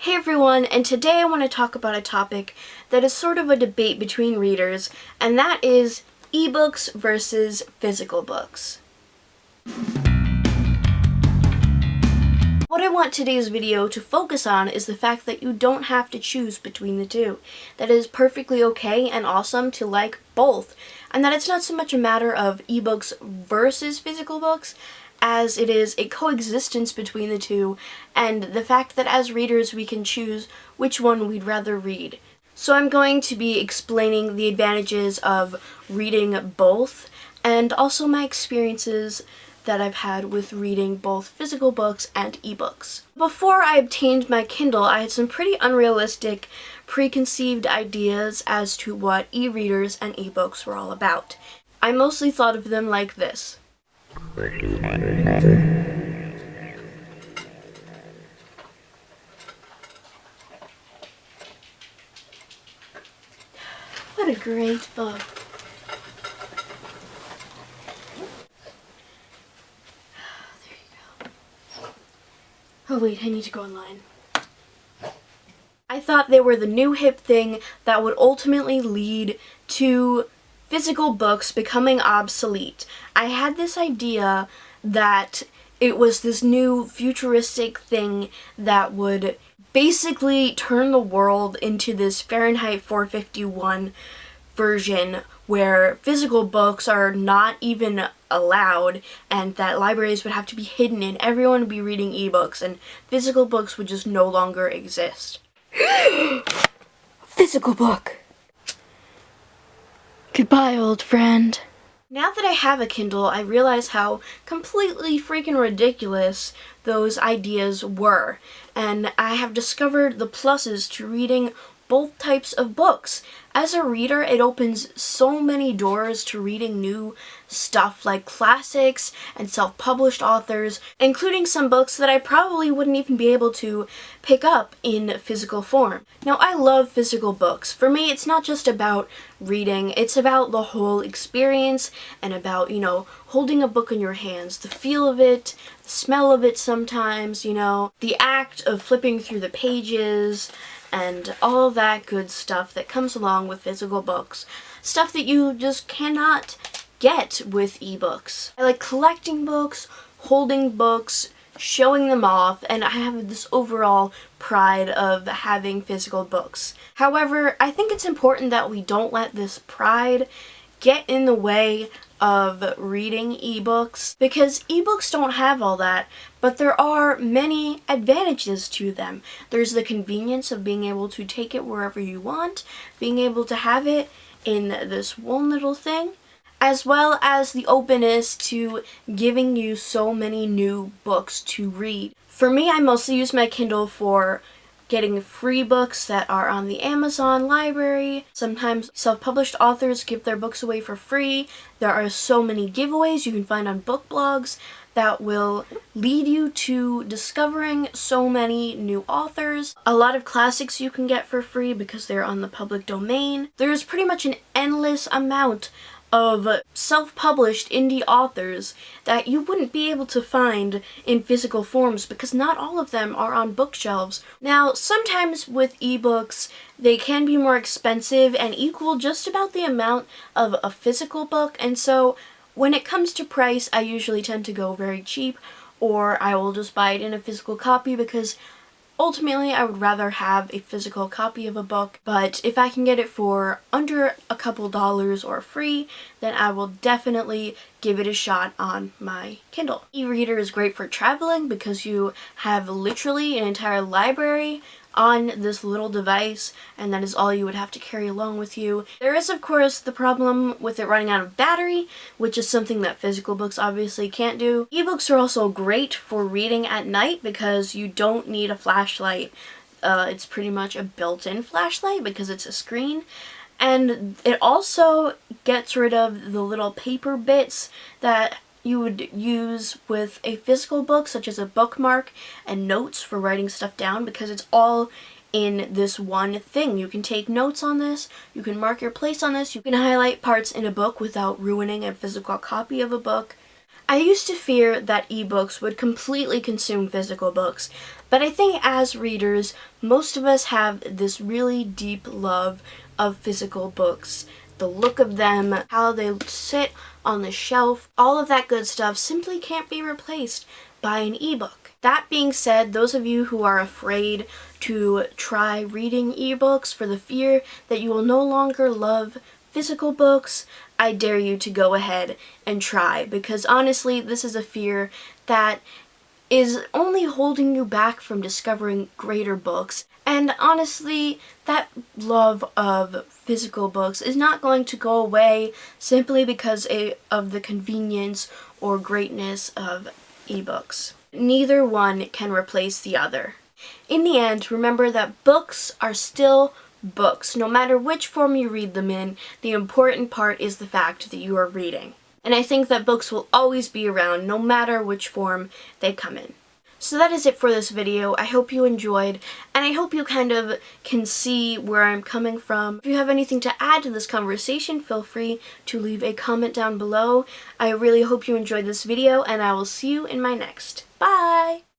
Hey everyone, and today I want to talk about a topic that is sort of a debate between readers, and that is ebooks versus physical books. What I want today's video to focus on is the fact that you don't have to choose between the two. That it is perfectly okay and awesome to like both, and that it's not so much a matter of ebooks versus physical books as it is a coexistence between the two, and the fact that as readers we can choose which one we'd rather read. So I'm going to be explaining the advantages of reading both, and also my experiences that I've had with reading both physical books and ebooks. Before I obtained my Kindle, I had some pretty unrealistic, preconceived ideas as to what e-readers and ebooks were all about. I mostly thought of them like this. What a great book. There you go. Oh wait, I need to go online. I thought they were the new hip thing that would ultimately lead to physical books becoming obsolete. I had this idea that it was this new futuristic thing that would basically turn the world into this Fahrenheit 451 version where physical books are not even allowed, and that libraries would have to be hidden and everyone would be reading ebooks and physical books would just no longer exist. Physical book! Goodbye, old friend. Now that I have a Kindle, I realize how completely freaking ridiculous those ideas were, and I have discovered the pluses to reading both types of books. As a reader, it opens so many doors to reading new stuff like classics and self-published authors, including some books that I probably wouldn't even be able to pick up in physical form. Now, I love physical books. For me, it's not just about reading, it's about the whole experience and about, holding a book in your hands, the feel of it, the smell of it sometimes, the act of flipping through the pages, and all that good stuff that comes along with physical books. Stuff that you just cannot get with ebooks. I like collecting books, holding books, showing them off, and I have this overall pride of having physical books. However, I think it's important that we don't let this pride get in the way of reading ebooks, because ebooks don't have all that, but there are many advantages to them. There's the convenience of being able to take it wherever you want, being able to have it in this one little thing, as well as the openness to giving you so many new books to read. For me, I mostly use my Kindle for getting free books that are on the Amazon library. Sometimes self-published authors give their books away for free. There are so many giveaways you can find on book blogs that will lead you to discovering so many new authors. A lot of classics you can get for free because they're on the public domain. There's pretty much an endless amount of self-published indie authors that you wouldn't be able to find in physical forms because not all of them are on bookshelves. Now, sometimes with ebooks, they can be more expensive and equal just about the amount of a physical book, and so when it comes to price, I usually tend to go very cheap, or I will just buy it in a physical copy because ultimately, I would rather have a physical copy of a book, but if I can get it for under a couple dollars or free, then I will definitely give it a shot on my Kindle. E-reader is great for traveling because you have literally an entire library on this little device, and that is all you would have to carry along with you. There is, of course, the problem with it running out of battery, which is something that physical books obviously can't do. Ebooks are also great for reading at night because you don't need a flashlight. It's pretty much a built-in flashlight because it's a screen. And it also gets rid of the little paper bits that you would use with a physical book, such as a bookmark and notes for writing stuff down, because it's all in this one thing. You can take notes on this, you can mark your place on this, you can highlight parts in a book without ruining a physical copy of a book. I used to fear that ebooks would completely consume physical books, But I think as readers, most of us have this really deep love of physical books. The look of them, how they sit on the shelf, all of that good stuff simply can't be replaced by an ebook. That being said, those of you who are afraid to try reading ebooks for the fear that you will no longer love physical books, I dare you to go ahead and try, because honestly, this is a fear that is only holding you back from discovering greater books. And honestly, that love of physical books is not going to go away simply because of the convenience or greatness of ebooks. Neither one can replace the other. In the end, remember that books are still books. No matter which form you read them in, the important part is the fact that you are reading. And I think that books will always be around no matter which form they come in. So that is it for this video. I hope you enjoyed, and I hope you kind of can see where I'm coming from. If you have anything to add to this conversation, feel free to leave a comment down below. I really hope you enjoyed this video, and I will see you in my next. Bye!